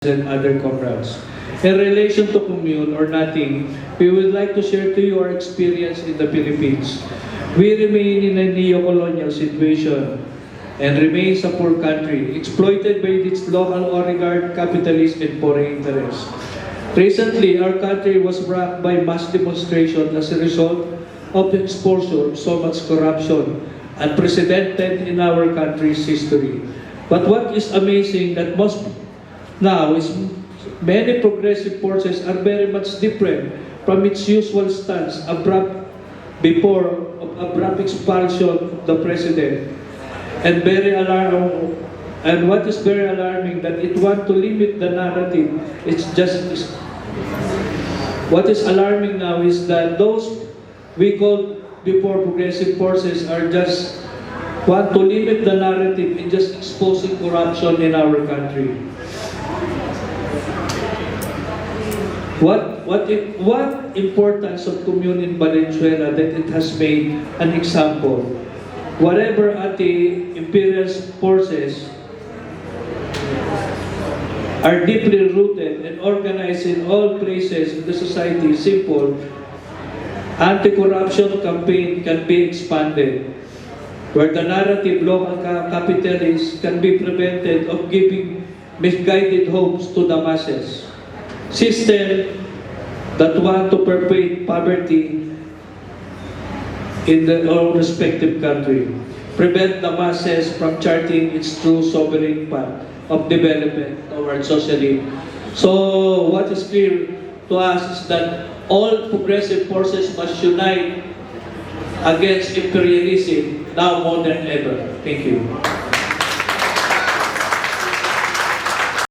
and other comrades. In relation to commune or nothing, we would like to share to you our experience in the Philippines. We remain in a neo-colonial situation and remains a poor country, exploited by its local oligarch, capitalists, and foreign interests. Recently, our country was rocked by mass demonstration as a result of the exposure of so much corruption, unprecedented in our country's history. But what is amazing that most now is many progressive forces are very much different from its usual stance abrupt expulsion of the president, and what is very alarming that it want to limit the narrative. What is alarming now is that those we called before progressive forces are just want to limit the narrative in just exposing corruption in our country. What importance of commune in Valenzuela that it has made an example. Whatever anti-imperialist forces are deeply rooted and organized in all places in the society, simple anti-corruption campaign can be expanded, where the narrative local capitalists can be prevented of giving misguided hopes to the masses. System that want to perpetuate poverty in their own respective country, prevent the masses from charting its true sovereign path of development towards socialism. So what is clear to us is that all progressive forces must unite against imperialism now more than ever. Thank you.